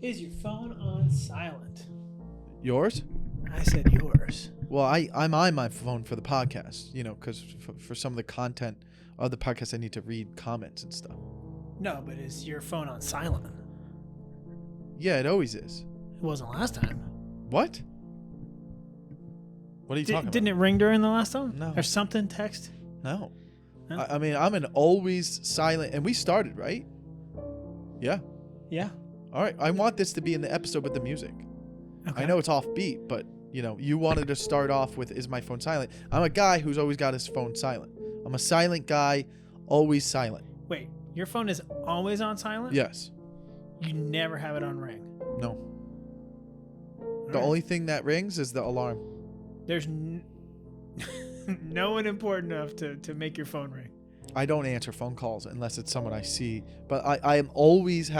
Is your phone on silent? Yours? I said yours. Well, I'm on my phone for the podcast, because for some of the content of the podcast, I need to read comments and stuff. No, but is your phone on silent? Yeah, it always is. It wasn't last time. What? What are you talking about? Didn't it ring during the last time? No. Or something text? No. No? I mean, I'm an always silent, and we started, right? Yeah. Yeah. All right. I want this to be in the episode with the music. Okay. I know it's offbeat, but you wanted to start off with "Is my phone silent?" I'm a guy who's always got his phone silent. I'm a silent guy, always silent. Wait, your phone is always on silent? Yes. You never have it on ring? No. All The right. only thing that rings is the alarm. There's no one important enough to make your phone ring. I don't answer phone calls unless it's someone I see. But I am always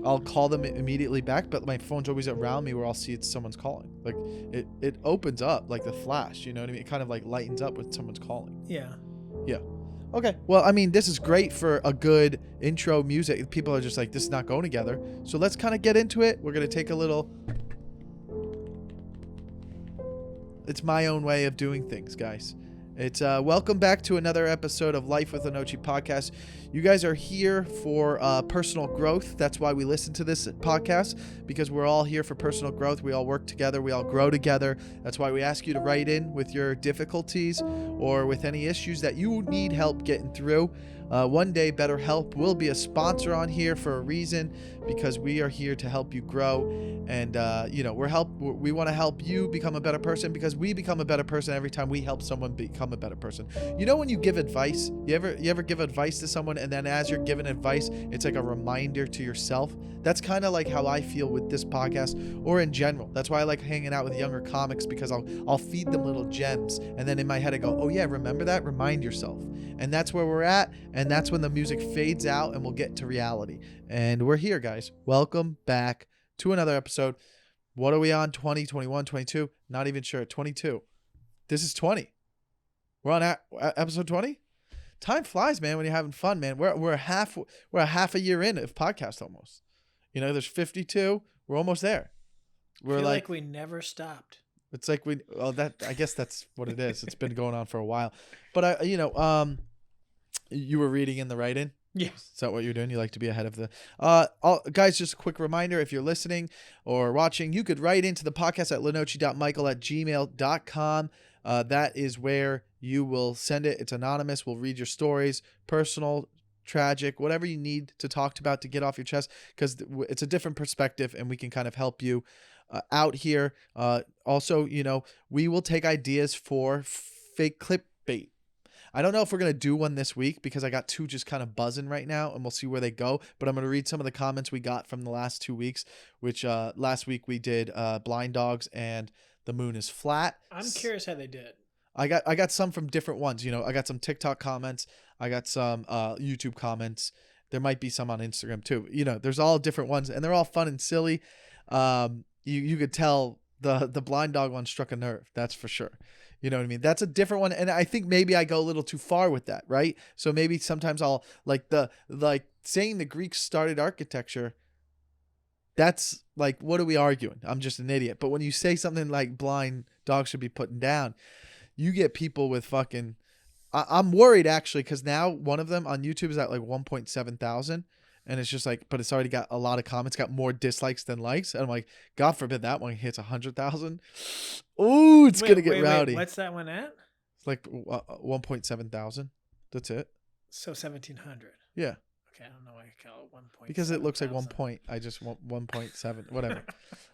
I'll call them immediately back, but my phone's always around me where I'll see it's someone's calling. Like it opens up like the flash, you know what I mean? It kind of like lightens up when someone's calling. Yeah. Yeah. Okay. Well, I mean, this is great for a good intro music. People are just like, this is not going together. So let's kind of get into it. We're going to take a little. It's my own way of doing things, guys. It's welcome back to another episode of Life with Lenoci podcast. You guys are here for personal growth. That's why we listen to this podcast, because we're all here for personal growth. We all work together. We all grow together. That's why we ask you to write in with your difficulties or with any issues that you need help getting through. One day, BetterHelp will be a sponsor on here for a reason, because we are here to help you grow. And, we want to help you become a better person, because we become a better person every time we help someone become a better person. When you give advice, you ever give advice to someone, and then as you're giving advice, it's like a reminder to yourself? That's kind of like how I feel with this podcast, or in general. That's why I like hanging out with younger comics, because I'll feed them little gems, and then in my head I go, oh yeah, remember that? Remind yourself. And that's where we're at, and that's when the music fades out and we'll get to reality. And we're here, guys. Welcome back to another episode. What are we on? 20, 21, 22? Not even sure. 22. This is 20. We're on episode 20? Time flies, man, when you're having fun, man. We're a half a year in of podcast almost. There's 52. We're almost there. I feel like we never stopped. It's like I guess that's what it is. It's been going on for a while. But you were reading in the write-in? Yeah. Is that what you're doing? You like to be ahead of the guys, just a quick reminder, if you're listening or watching, you could write into the podcast at lenoci.michael@gmail.com. That is where you will send it. It's anonymous. We'll read your stories, personal, tragic, whatever you need to talk about to get off your chest, because it's a different perspective and we can kind of help you out here. Also, we will take ideas for fake clickbait. I don't know if we're going to do one this week, because I got two just kind of buzzing right now, and we'll see where they go. But I'm going to read some of the comments we got from the last 2 weeks, which last week we did blind dogs and the moon is flat. I'm curious how they did. I got some from different ones. I got some TikTok comments. I got some YouTube comments. There might be some on Instagram too. There's all different ones, and they're all fun and silly. You could tell the blind dog one struck a nerve. That's for sure. You know what I mean? That's a different one. And I think maybe I go a little too far with that, right? So maybe sometimes I'll like saying the Greeks started architecture. That's like, what are we arguing? I'm just an idiot. But when you say something like blind dogs should be put down, you get people with fucking, I'm worried actually, because now one of them on YouTube is at like 1.7 thousand. And it's just like, but it's already got a lot of comments, got more dislikes than likes. And I'm like, God forbid that one hits 100,000. Ooh, it's going to get rowdy. What's that one at? It's like 1.7 thousand. That's it. So 1,700. Yeah. Okay, I don't know why you call it 1.7. Because it looks like 1 point. I just want 1.7, whatever.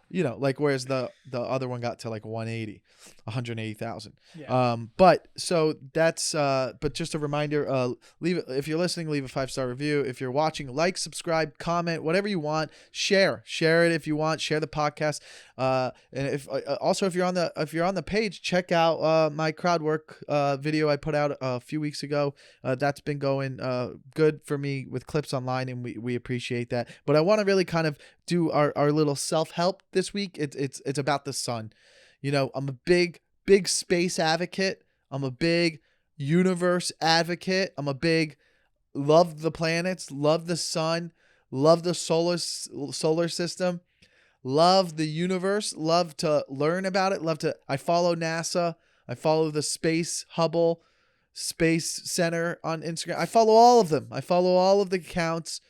Whereas the other one got to like 180,000. Yeah. But so that's but just a reminder, if you're listening, leave a 5-star review. If you're watching, like, subscribe, comment, whatever you want. Share it if you want. Share the podcast. And if you're on the page, check out my crowd work video I put out a few weeks ago. That's been going good for me with clips online, and we appreciate that. But I want to really kind of do our little self-help this week. It's about the sun. I'm a big space advocate. I'm a big universe advocate. I'm a big love the planets, love the sun, love the solar system, love the universe, love to learn about it, I follow NASA, I follow the Hubble Space Center on Instagram. I follow all of them. I follow all of the accounts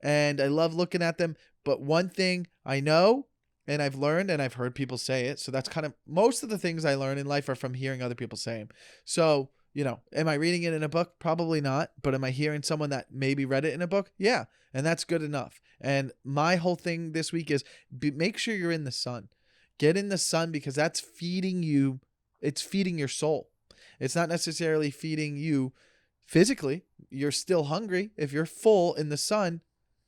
and I love looking at them. But one thing I know and I've learned and I've heard people say it. So that's kind of most of the things I learn in life are from hearing other people say them. So, am I reading it in a book? Probably not. But am I hearing someone that maybe read it in a book? Yeah. And that's good enough. And my whole thing this week is make sure you're in the sun. Get in the sun because that's feeding you. It's feeding your soul. It's not necessarily feeding you physically. You're still hungry. If you're full in the sun,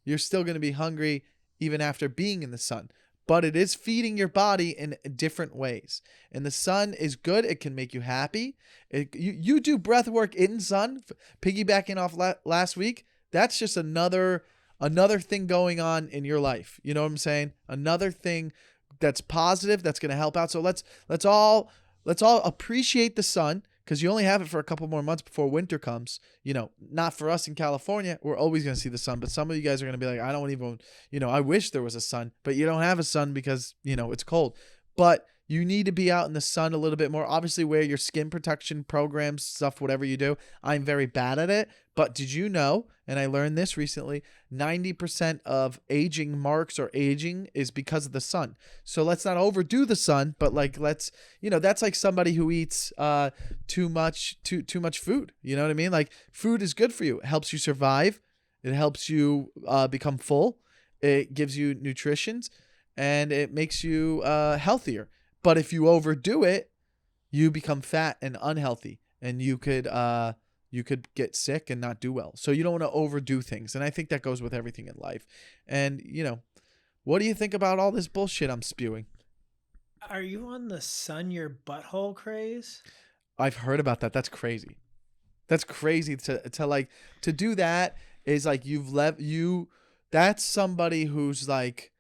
you're still going to be hungry even after being in the sun. But it is feeding your body in different ways. And the sun is good. It can make you happy. You do breath work in sun, piggybacking off last week. That's just another thing going on in your life. You know what I'm saying? Another thing that's positive that's going to help out. So let's all appreciate the sun. Because you only have it for a couple more months before winter comes. Not for us in California. We're always going to see the sun. But some of you guys are going to be like, I don't even, I wish there was a sun. But you don't have a sun because, it's cold. But you need to be out in the sun a little bit more. Obviously, wear your skin protection programs, stuff, whatever you do. I'm very bad at it. But did you know, and I learned this recently, 90% of aging marks or aging is because of the sun. So let's not overdo the sun, but let's, that's like somebody who eats too much food. You know what I mean? Like food is good for you. It helps you survive. It helps you become full. It gives you nutrition and it makes you healthier. But if you overdo it, you become fat and unhealthy and you could get sick and not do well. So you don't want to overdo things. And I think that goes with everything in life. And, what do you think about all this bullshit I'm spewing? Are you on the sun your butthole craze? I've heard about that. That's crazy. That's crazy to do that is like that's somebody who's like,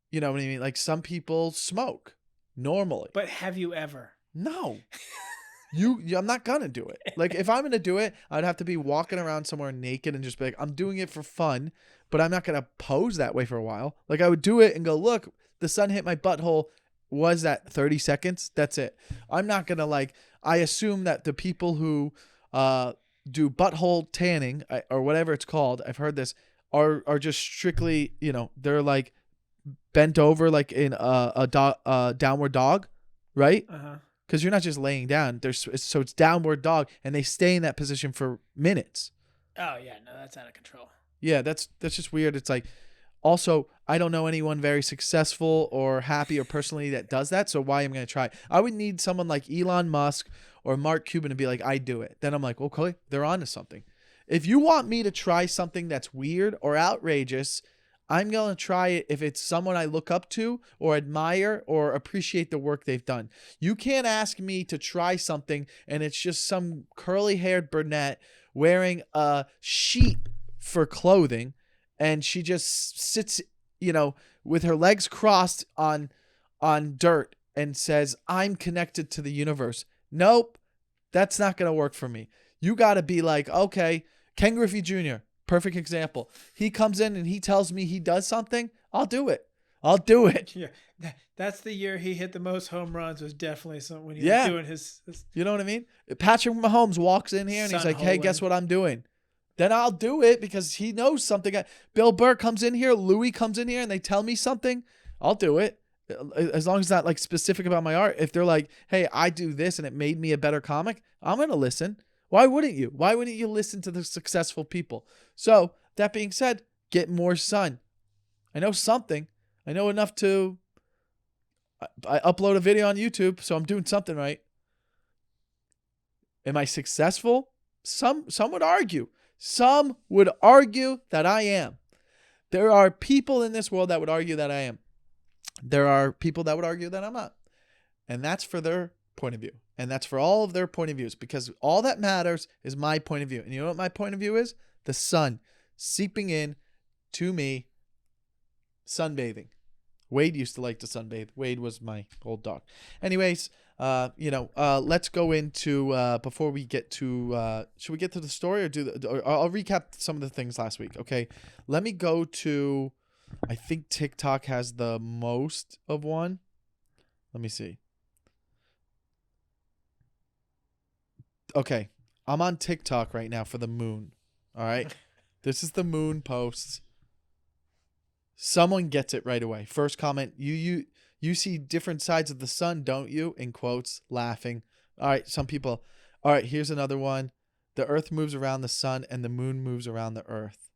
you know what I mean? Like some people smoke normally. But have you ever? No. I'm not gonna do it. Like if I'm gonna do it, I'd have to be walking around somewhere naked and just be like, I'm doing it for fun, but I'm not gonna pose that way for a while. Like I would do it and go, look, the sun hit my butthole. Was that 30 seconds? That's it. I'm not gonna I assume that the people who do butthole tanning or whatever it's called, I've heard this, are just strictly, they're like bent over like in a downward dog, right? Uh-huh. Because you're not just laying down. So it's downward dog, and they stay in that position for minutes. Oh yeah, no, that's out of control. Yeah, that's just weird. It's like, also, I don't know anyone very successful or happy or personally that does that. So why am I going to try? I would need someone like Elon Musk or Mark Cuban to be like, I do it. Then I'm like, okay, they're onto something. If you want me to try something that's weird or outrageous, I'm going to try it if it's someone I look up to or admire or appreciate the work they've done. You can't ask me to try something and it's just some curly-haired brunette wearing a sheet for clothing and she just sits, with her legs crossed on dirt and says, I'm connected to the universe. Nope, that's not going to work for me. You got to be like, okay, Ken Griffey Jr., perfect example. He comes in and he tells me he does something. I'll do it. Yeah, that's the year he hit the most home runs. Was definitely something when he was doing his. You know what I mean? Patrick Mahomes walks in here and he's like, "Hey, guess what I'm doing?" Then I'll do it because he knows something. Bill Burr comes in here, Louis comes in here, and they tell me something. I'll do it as long as it's not like specific about my art. If they're like, "Hey, I do this and it made me a better comic," I'm gonna listen. Why wouldn't you? Why wouldn't you listen to the successful people? So that being said, get more sun. I know something. I know enough to. I upload a video on YouTube, so I'm doing something right. Am I successful? Some would argue. Some would argue that I am. There are people in this world that would argue that I am. There are people that would argue that I'm not. And that's for their point of view. And that's for all of their point of views because all that matters is my point of view. And you know what my point of view is? The sun seeping in to me, sunbathing. Wade used to like to sunbathe. Wade was my old dog. Anyways, let's go into before we get to should we get to the story or I'll recap some of the things last week. Okay, let me go to. I think TikTok has the most of one. Let me see. Okay, I'm on TikTok right now for the moon. All right, this is the moon posts. Someone gets it right away. First comment, you see different sides of the sun, don't you? In quotes, laughing. All right, some people. All right, here's another one. The earth moves around the sun and the moon moves around the earth.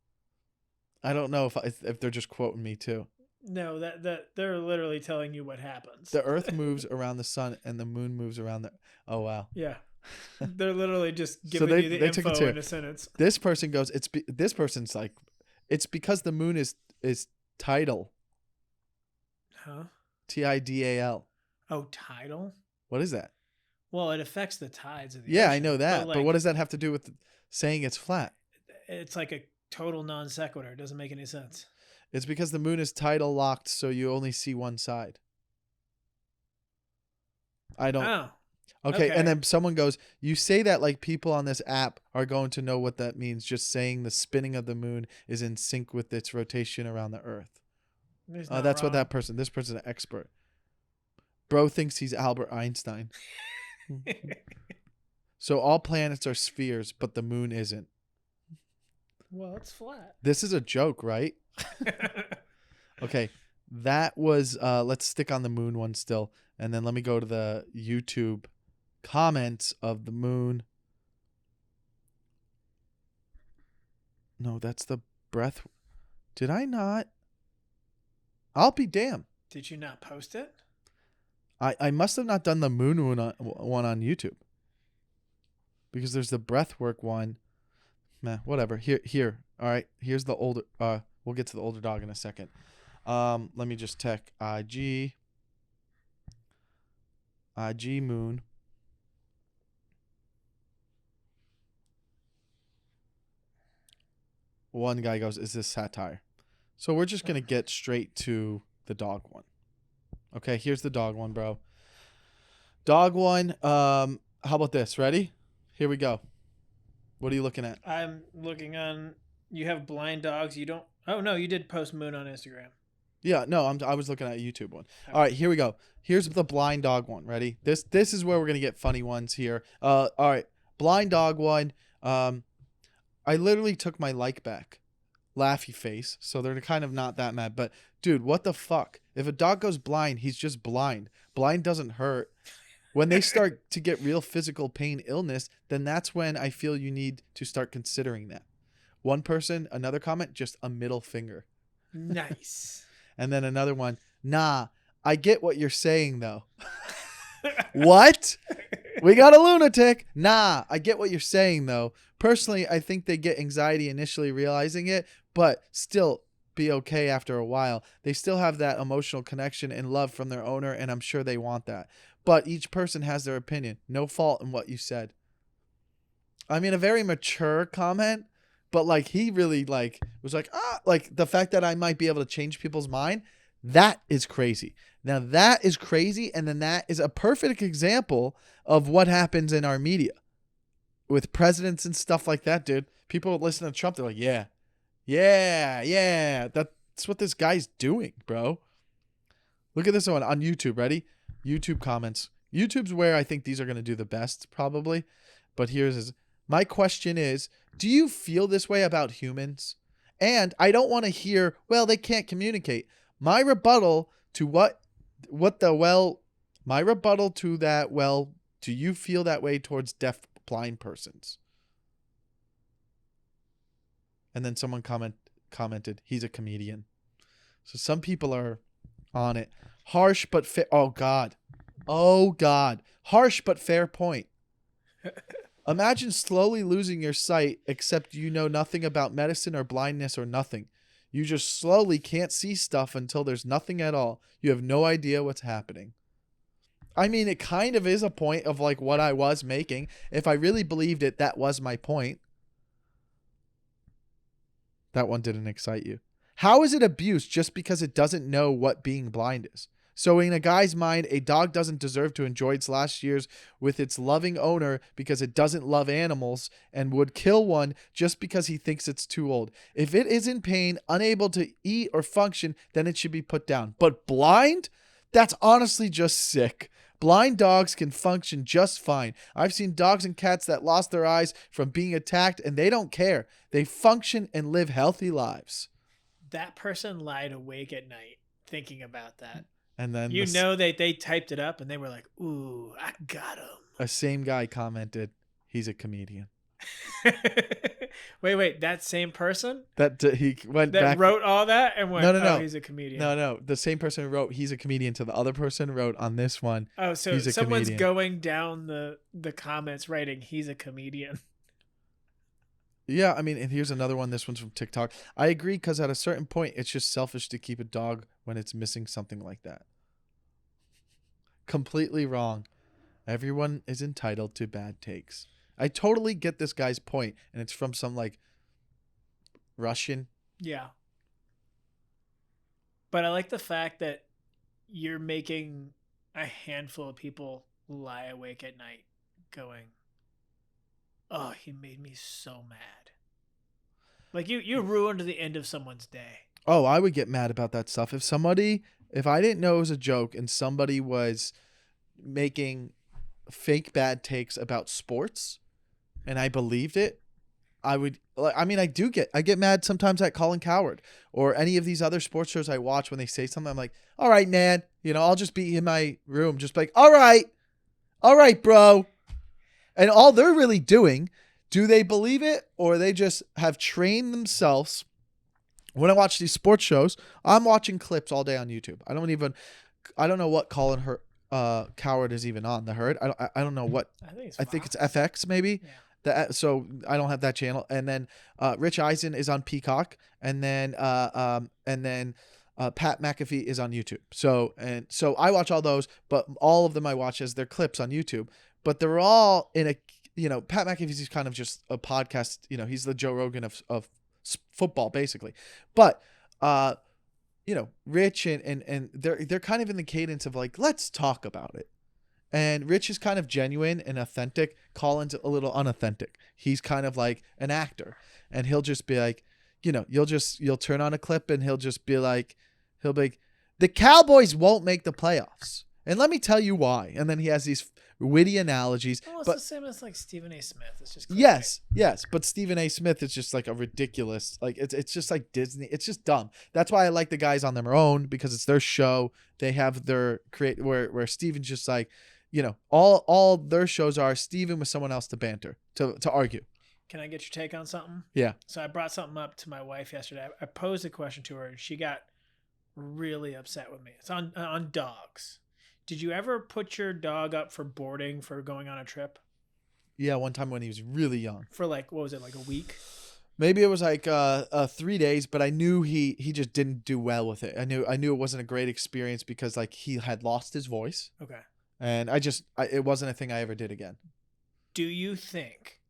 I don't know if they're just quoting me too. No, that they're literally telling you what happens. The earth moves around the sun and the moon moves around the. Oh wow. Yeah. They're literally just giving you the info in a sentence. This person goes, this person's like, it's because the moon is tidal. Huh? Tidal. Oh, tidal? What is that? Well, it affects the tides of the ocean. I know that. But what does that have to do with saying it's flat? It's like a total non sequitur. It doesn't make any sense. It's because the moon is tidal locked, so you only see one side. I don't. Oh. Okay, and then someone goes, you say that like people on this app are going to know what that means, just saying the spinning of the moon is in sync with its rotation around the earth. That's what this person's an expert. Bro thinks he's Albert Einstein. So all planets are spheres, but the moon isn't. Well, it's flat. This is a joke, right? Okay, that was, let's stick on the moon one still, and then let me go to the YouTube comments of the moon. No, that's the breath. Did I not? I'll be damned. Did you not post it? I must have not done the moon one on YouTube. Because there's the breathwork one. Meh, whatever. Here. All right. Here's the older. We'll get to the older dog in a second. Let me just check IG moon. One guy goes, "Is this satire?" So we're just gonna get straight to the dog one. Okay, here's the dog one, bro. Dog one. How about this? Ready? Here we go. What are you looking at? I'm looking on. You have blind dogs. You don't. Oh no, you did post moon on Instagram. Yeah, no, I was looking at a YouTube one. Okay. All right, here we go. Here's the blind dog one. Ready? This is where we're gonna get funny ones here. All right, blind dog one. I literally took my like back. Laughy face. So they're kind of not that mad. But dude, what the fuck? If a dog goes blind, he's just blind. Blind doesn't hurt. When they start to get real physical pain, illness, then that's when I feel you need to start considering that. One person, another comment, just a middle finger. Nice. And then another one, nah, I get what you're saying though. What? We got a lunatic. Nah, I get what you're saying though. Personally, I think they get anxiety initially realizing it, but still be okay after a while. They still have that emotional connection and love from their owner, and I'm sure they want that. But each person has their opinion. No fault in what you said. I mean, a very mature comment, but like he really like was like, like the fact that I might be able to change people's mind, that is crazy. Now that is crazy, and then that is a perfect example of what happens in our media with presidents and stuff like that, dude. People listen to Trump, they're like, yeah. That's what this guy's doing, bro. Look at this one on YouTube. Ready? YouTube comments. YouTube's where I think these are going to do the best, probably. But my question is, do you feel this way about humans? And I don't want to hear, well, they can't communicate. My rebuttal to do you feel that way towards deaf, blind persons? And then someone commented, he's a comedian. So some people are on it. Harsh but fair. Oh God. Harsh but fair point. Imagine slowly losing your sight, except you know nothing about medicine or blindness or nothing. You just slowly can't see stuff until there's nothing at all. You have no idea what's happening. I mean, it kind of is a point of like what I was making. If I really believed it, that was my point. That one didn't excite you. How is it abuse just because it doesn't know what being blind is? So in a guy's mind, a dog doesn't deserve to enjoy its last years with its loving owner because it doesn't love animals and would kill one just because he thinks it's too old. If it is in pain, unable to eat or function, then it should be put down. But blind? That's honestly just sick. Blind dogs can function just fine. I've seen dogs and cats that lost their eyes from being attacked and they don't care. They function and live healthy lives. That person lied awake at night thinking about that. And then they typed it up and they were like, "Ooh, I got him." a same guy commented, "He's a comedian." wait, that same person That he went that back. wrote all that and went, No, no, no. "Oh, he's a comedian." No. The same person who wrote "He's a comedian" to the other person wrote on this one. Oh, so He's a someone's comedian. going down the comments writing, "He's a comedian." Yeah, I mean, and here's another one. This one's from TikTok. I agree because at a certain point, it's just selfish to keep a dog when it's missing something like that. Completely wrong. Everyone is entitled to bad takes. I totally get this guy's point, and it's from some like Russian. Yeah. But I like the fact that you're making a handful of people lie awake at night going, "Oh, he made me so mad." Like you ruined the end of someone's day. Oh, I would get mad about that stuff. If I didn't know it was a joke and somebody was making fake bad takes about sports and I believed it, I get mad sometimes at Colin Cowherd or any of these other sports shows I watch when they say something. I'm like, all right, man, I'll just be in my room, just like, all right, bro. And all they're really doing, do they believe it or they just have trained themselves? When I watch these sports shows, I'm watching clips all day on YouTube. I don't know what Colin Cowherd is even on. The Herd. I don't know what. I think it's FX maybe. Yeah. So I don't have that channel. And then Rich Eisen is on Peacock, and then Pat McAfee is on YouTube. So I watch all those, but all of them I watch as their clips on YouTube. But they're all in a Pat McAfee's kind of just a podcast. He's the Joe Rogan of football basically. But Rich and they're kind of in the cadence of like, let's talk about it. And Rich is kind of genuine and authentic. Colin's a little unauthentic. He's kind of like an actor, and he'll just be like, you'll turn on a clip and he'll be like, the Cowboys won't make the playoffs, and let me tell you why. And then he has these witty analogies. Well, it's but the same as like Stephen A. Smith. It's just yes, but Stephen A. Smith is just like a ridiculous, like it's just like Disney. It's just dumb. That's why I like the guys on their own, because it's their show. They have their where Stephen's just like, all their shows are Stephen with someone else to banter, to argue. Can I get your take on something? Yeah. So I brought something up to my wife yesterday. I posed a question to her and she got really upset with me. It's on dogs. Did you ever put your dog up for boarding for going on a trip? Yeah, one time when he was really young. For like, what was it, like a week? Maybe it was like 3 days, but I knew he just didn't do well with it. I knew it wasn't a great experience because like he had lost his voice. Okay. And it wasn't a thing I ever did again. Do you think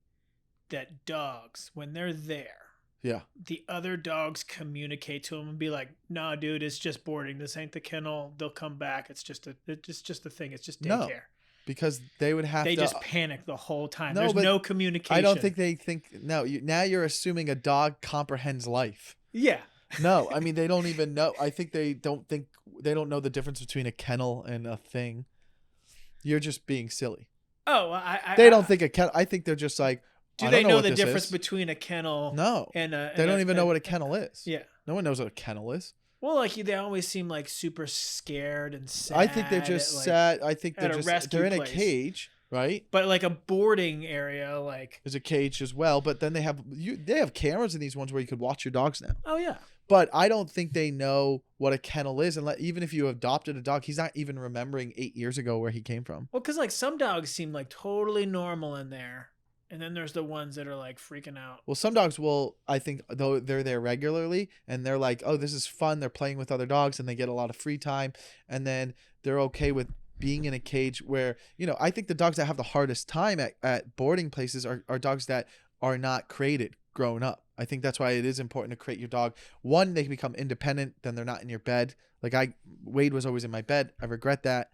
that dogs, when they're there, yeah, the other dogs communicate to them and be like, "Nah, dude, it's just boarding. This ain't the kennel. They'll come back. It's just a thing. It's just daycare." No, because they would have They to. just panic the whole time. No, There's but no communication. I don't think they think. No, now you're assuming a dog comprehends life. Yeah. No, I mean they don't even know. I think they don't know the difference between a kennel and a thing. You're just being silly. Oh, they don't think a kennel. I think they're just like. Do they know the difference between a kennel? No, and they don't even know what a kennel is. Yeah, no one knows what a kennel is. Well, like they always seem like super scared and sad. I think they're just sad. I think they're in a cage, right? But like a boarding area, like there's a cage as well. But then they have cameras in these ones where you could watch your dogs now. Oh yeah. But I don't think they know what a kennel is, and even if you adopted a dog, he's not even remembering 8 years ago where he came from. Well, because like some dogs seem like totally normal in there. And then there's the ones that are like freaking out. Well, some dogs will, I think, though they're there regularly and they're like, oh, this is fun. They're playing with other dogs and they get a lot of free time. And then they're okay with being in a cage where, I think the dogs that have the hardest time at boarding places are dogs that are not crated growing up. I think that's why it is important to create your dog. One, they can become independent, then they're not in your bed. Like Wade was always in my bed. I regret that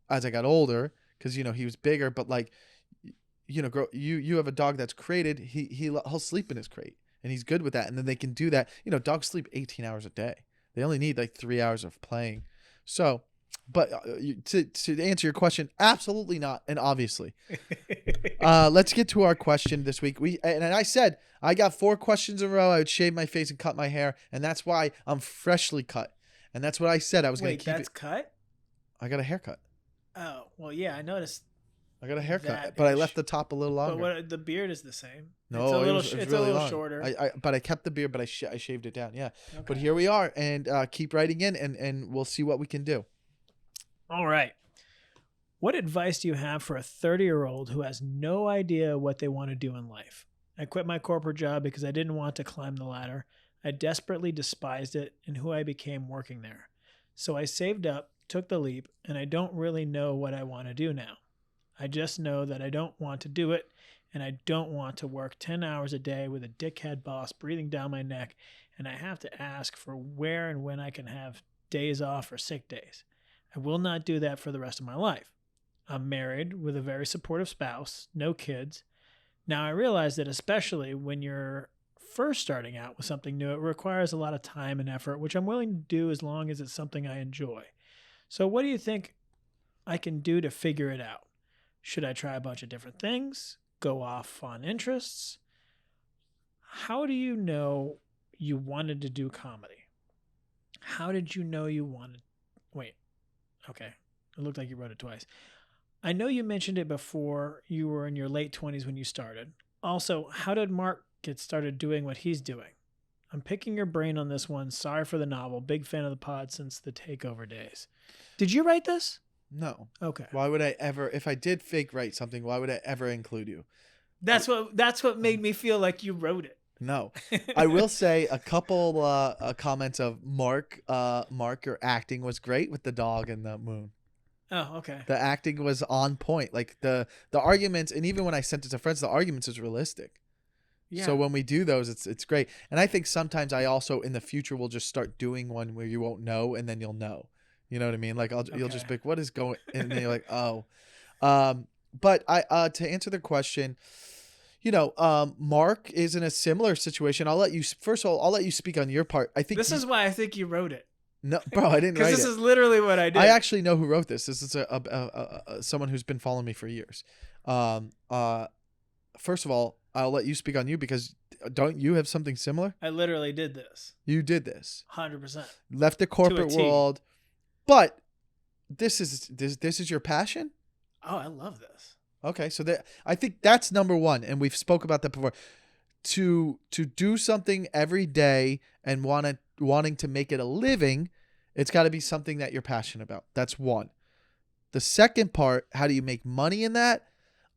as I got older because he was bigger. But like, you have a dog that's crated. He'll sleep in his crate, and he's good with that. And then they can do that. Dogs sleep 18 hours a day. They only need like 3 hours of playing. So, but to answer your question, absolutely not, and obviously. Let's get to our question this week. And I said I got 4 questions in a row. I would shave my face and cut my hair, and that's why I'm freshly cut. And that's what I said I was going to keep it. Wait, that's cut? I got a haircut. Oh, well, yeah, I noticed. I got a haircut, but I left the top a little longer. But the beard is the same. No, it's a little shorter. But I kept the beard, but I shaved it down. Yeah. Okay. But here we are, and keep writing in, and we'll see what we can do. All right. What advice do you have for a 30-year-old who has no idea what they want to do in life? I quit my corporate job because I didn't want to climb the ladder. I desperately despised it and who I became working there. So I saved up, took the leap, and I don't really know what I want to do now. I just know that I don't want to do it, and I don't want to work 10 hours a day with a dickhead boss breathing down my neck, and I have to ask for where and when I can have days off or sick days. I will not do that for the rest of my life. I'm married with a very supportive spouse, no kids. Now I realize that especially when you're first starting out with something new, it requires a lot of time and effort, which I'm willing to do as long as it's something I enjoy. So what do you think I can do to figure it out? Should I try a bunch of different things? Go off on interests? How do you know you wanted to do comedy? How did you know you wanted... Wait. Okay. It looked like you wrote it twice. I know you mentioned it before you were in your late 20s when you started. Also, how did Mark get started doing what he's doing? I'm picking your brain on this one. Sorry for the novel. Big fan of the pod since the takeover days. Did you write this? No. Okay. Why would I ever, if I did fake write something, why would I ever include you? That's what made me feel like you wrote it. No. I will say a couple comments of Mark, your acting was great with the dog and the moon. Oh, okay. The acting was on point. Like the arguments, and even when I sent it to friends, the arguments is realistic. Yeah. So when we do those, it's great. And I think sometimes I also in the future will just start doing one where you won't know, and then you'll know. You know what I mean? Like you'll just be like, what is going? And then you're like, oh. But I to answer the question, Mark is in a similar situation. I'll let you speak on your part. I think this is why I think you wrote it. No, bro, I didn't write it. Because this is literally what I did. I actually know who wrote this. This is someone who's been following me for years. First of all, I'll let you speak on you because don't you have something similar? I literally did this. You did this. 100%. Left the corporate world, but this is your passion? Oh, I love this. Okay, so I think that's number one, and we've spoke about that before. To do something every day and wanting to make it a living, it's got to be something that you're passionate about. That's one. The second part, how do you make money in that?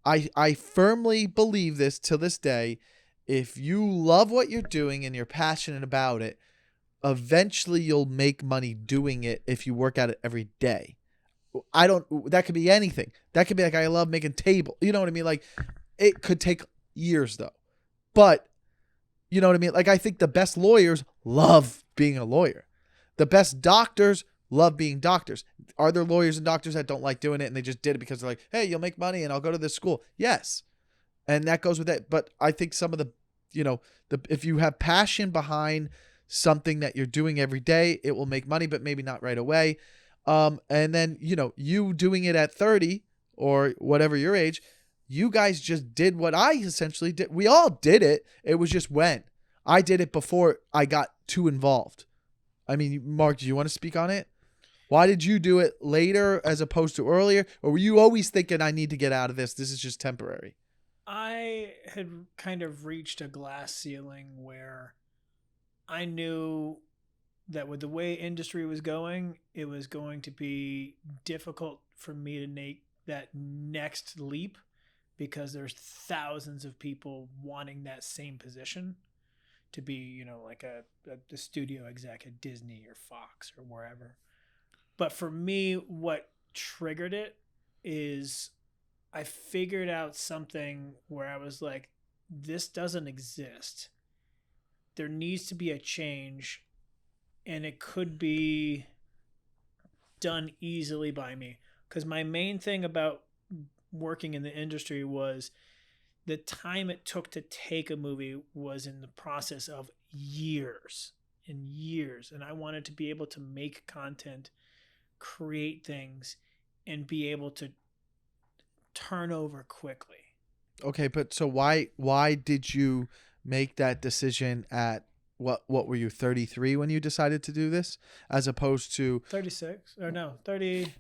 I firmly believe this till this day. If you love what you're doing and you're passionate about it, eventually you'll make money doing it if you work at it every day. That could be anything. That could be like, I love making table. You know what I mean? Like it could take years though. But you know what I mean? Like I think the best lawyers love being a lawyer. The best doctors love being doctors. Are there lawyers and doctors that don't like doing it and they just did it because they're like, hey, you'll make money and I'll go to this school? Yes. And that goes with it. But I think some of if you have passion behind something that you're doing every day, it will make money, but maybe not right away. And then, you doing it at 30 or whatever your age, you guys just did what I essentially did. We all did it. It was just when. I did it before I got too involved. I mean, Mark, do you want to speak on it? Why did you do it later as opposed to earlier? Or were you always thinking, I need to get out of this? This is just temporary. I had kind of reached a glass ceiling where I knew that with the way industry was going, it was going to be difficult for me to make that next leap because there's thousands of people wanting that same position to be, like a studio exec at Disney or Fox or wherever. But for me, what triggered it is I figured out something where I was like, this doesn't exist. there needs to be a change, and it could be done easily by me. Because my main thing about working in the industry was the time it took to take a movie was in the process of years and years. And I wanted to be able to make content, create things, and be able to turn over quickly. Okay, but so why did you make that decision at what were you, 33 when you decided to do this, as opposed to 36 or no 30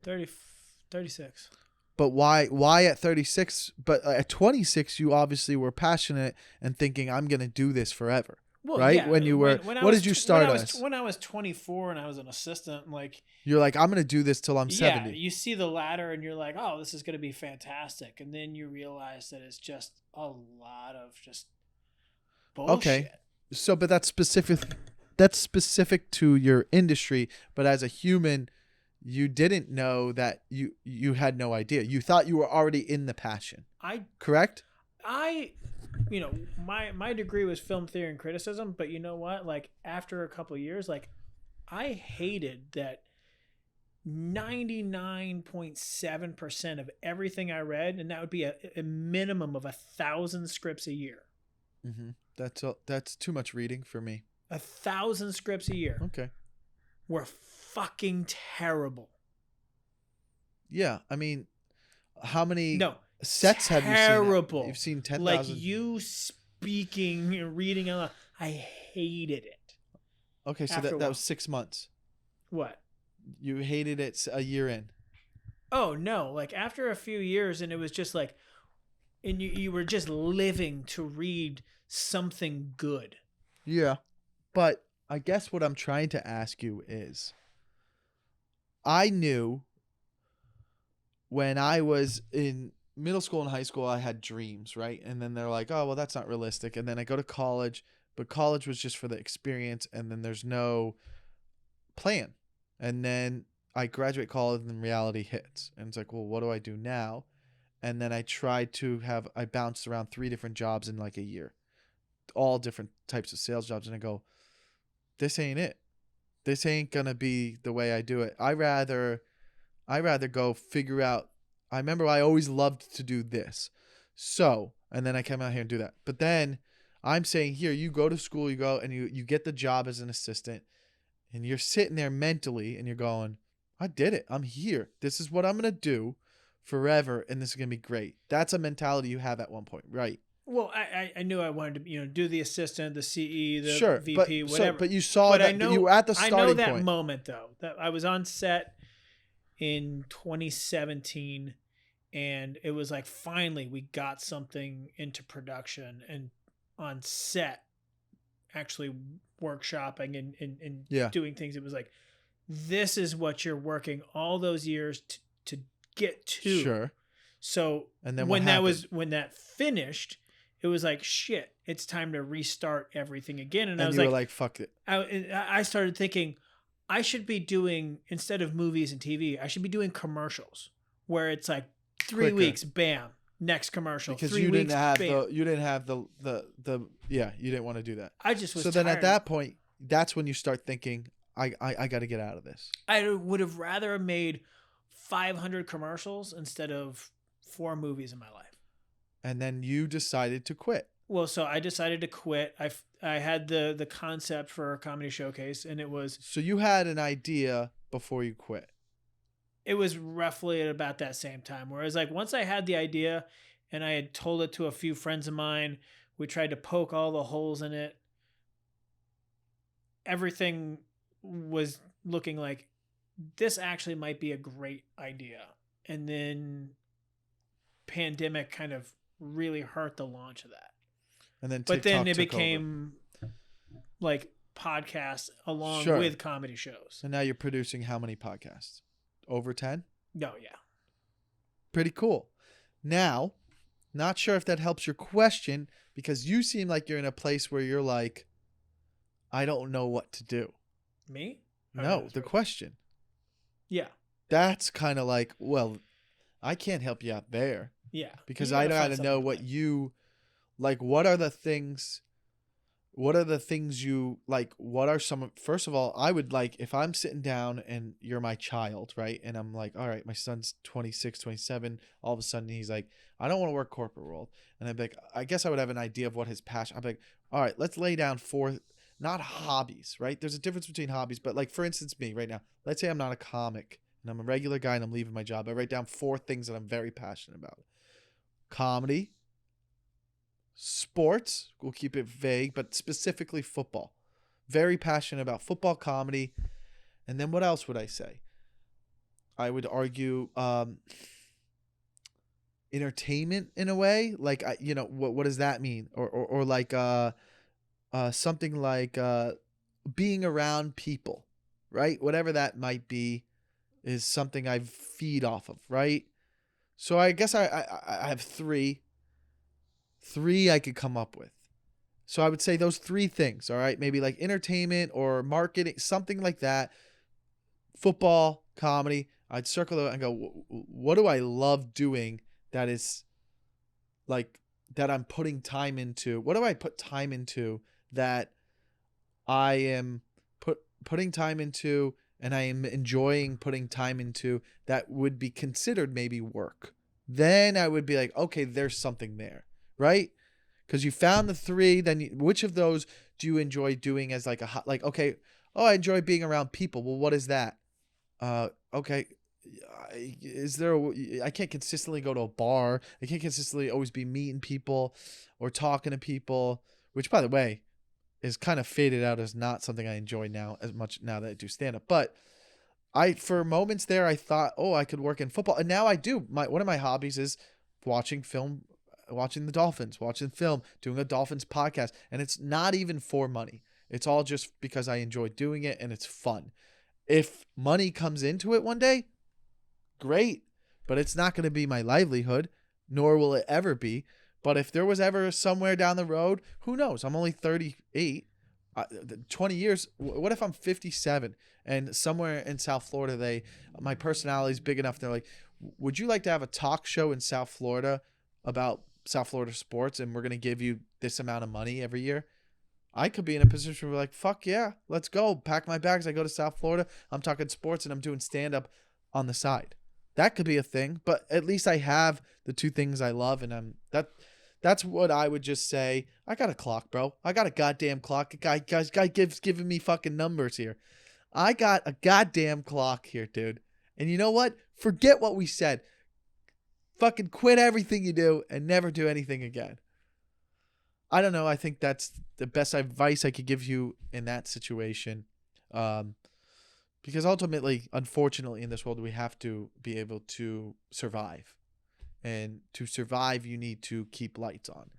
36. But why at 36? But at 26 you obviously were passionate and thinking I'm going to do this forever. Well, right? yeah, When you were what did you start as? When I was 24 and I was an assistant, like you're like, I'm going to do this till I'm 70. Yeah, you see the ladder and you're like, "Oh, this is going to be fantastic." And then you realize that it's just a lot of just bullshit. Okay. So but that's specific to your industry, but as a human, you didn't know that you had no idea. You thought you were already in the passion. Correct? You know, my degree was film theory and criticism, but you know what? Like after a couple of years, like I hated that 99.7% of everything I read, and that would be a minimum of 1,000 scripts a year. Mm-hmm. That's too much reading for me. 1,000 scripts a year. Okay. Were fucking terrible. Yeah, I mean, how many sets have you seen? Terrible. You've seen 10,000. Like you speaking and reading a lot. I hated it. Okay, so that was 6 months. What? You hated it a year in. Oh no! Like after a few years, and it was just like, and you were just living to read something good. Yeah, but I guess what I'm trying to ask you is, I knew when I was in middle school and high school, I had dreams, right? And then they're like, oh, well, that's not realistic. And then I go to college, but college was just for the experience, and then there's no plan. And then I graduate college and reality hits. And it's like, well, what do I do now? And then I bounced around 3 different jobs in like a year, all different types of sales jobs. And I go, this ain't it. This ain't going to be the way I do it. I rather go figure out. I remember I always loved to do this. So, and then I came out here and do that. But then I'm saying here, you go to school, you go and you get the job as an assistant. And you're sitting there mentally and you're going, I did it. I'm here. This is what I'm going to do forever. And this is going to be great. That's a mentality you have at one point, right? Well, I knew I wanted to, do the assistant, the CE, the sure, VP, whatever. But you saw that you were at the starting point. I know that moment, though. That I was on set in 2017, and it was like, finally, we got something into production. And on set, actually workshopping and doing things, it was like, this is what you're working all those years to get to. Sure. So and then when that finished, it was like, shit, it's time to restart everything again. And I was like, fuck it. I started thinking I should be doing, instead of movies and TV, I should be doing commercials where it's like 3 weeks, bam, next commercial. Because 3 you weeks, didn't have bam. you didn't have the you didn't want to do that. I just was so tired. Then at that point, that's when you start thinking, I got to get out of this. I would have rather made 500 commercials instead of 4 movies in my life. And then you decided to quit. Well, so I decided to quit. I had the concept for a comedy showcase, and it was... So you had an idea before you quit. It was roughly at about that same time. Whereas like once I had the idea and I had told it to a few friends of mine, we tried to poke all the holes in it. Everything was looking like this actually might be a great idea. And then pandemic kind of really hurt the launch of that. And then but then it became like podcasts along with comedy shows. So now you're producing how many podcasts? Over 10? Oh, yeah. Pretty cool. Now, not sure if that helps your question, because you seem like you're in a place where you're like, I don't know what to do. Me? No, the question. Yeah. That's kind of like, well, I can't help you out there. Yeah. Because I got to know what you, like, what are the things what are the things you like? What are some, first of all, I would like, if I'm sitting down and you're my child, right? And I'm like, all right, my son's 26, 27. All of a sudden he's like, I don't want to work corporate world. And I'd be like, I guess I would have an idea of what his passion. I'd be like, all right, let's lay down four, not hobbies, right? There's a difference between hobbies, but like, for instance, me right now, let's say I'm not a comic and I'm a regular guy and I'm leaving my job. I write down 4 things that I'm very passionate about: comedy, sports, we'll keep it vague, but specifically football. Very passionate about football, comedy. And then what else would I say? I would argue entertainment in a way. Like, what does that mean? Or like something like being around people, right? Whatever that might be is something I feed off of, right? So I guess I have three I could come up with. So I would say those 3 things, all right? Maybe like entertainment or marketing, something like that. Football, comedy. I'd circle it and go, what do I love doing that is like, that I'm putting time into? What do I put time into that I am putting time into and I am enjoying putting time into that would be considered maybe work? Then I would be like, okay, there's something there, right? Because you found the 3, then which of those do you enjoy doing as like okay, oh, I enjoy being around people. Well, what is that? Okay, is there I can't consistently go to a bar. I can't consistently always be meeting people or talking to people, which, by the way, is kind of faded out as not something I enjoy now as much now that I do stand up. But for moments there, I thought, oh, I could work in football, and now I do. One of my hobbies is watching film, watching the Dolphins, watching film, doing a Dolphins podcast. And it's not even for money. It's all just because I enjoy doing it and it's fun. If money comes into it one day, great, but it's not going to be my livelihood, nor will it ever be. But if there was ever somewhere down the road, who knows? I'm only 38. 20 years. What if I'm 57 and somewhere in South Florida, my personality is big enough. They're like, would you like to have a talk show in South Florida about South Florida sports, and we're going to give you this amount of money every year? I could be in a position where like, fuck yeah, let's go. Pack my bags. I go to South Florida. I'm talking sports and I'm doing stand-up on the side. That could be a thing, but at least I have the 2 things I love, and that's what I would just say. I got a clock, bro. I got a goddamn clock. Guy giving me fucking numbers here. I got a goddamn clock here, dude. And you know what? Forget what we said. Fucking quit everything you do and never do anything again. I don't know. I think that's the best advice I could give you in that situation. Because ultimately, unfortunately, in this world, we have to be able to survive. And to survive, you need to keep lights on.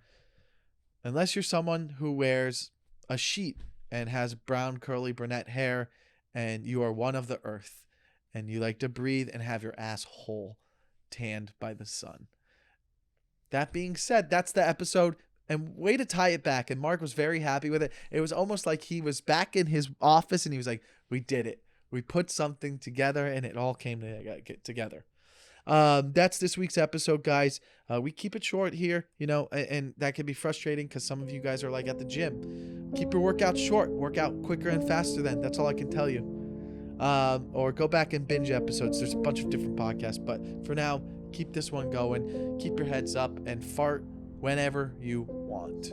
Unless you're someone who wears a sheet and has brown, curly, brunette hair, and you are one of the earth, and you like to breathe and have your asshole tanned by the sun. That being said, that's the episode. And way to tie it back. And Mark was very happy with it. It was almost like he was back in his office and he was like, we did it. We put something together and it all came together. That's this week's episode, guys. We keep it short here, and that can be frustrating because some of you guys are like at the gym. Keep your workout short. Work out quicker and faster then. That's all I can tell you. Or go back and binge episodes. There's a bunch of different podcasts. But for now, keep this one going. Keep your heads up and fart whenever you want.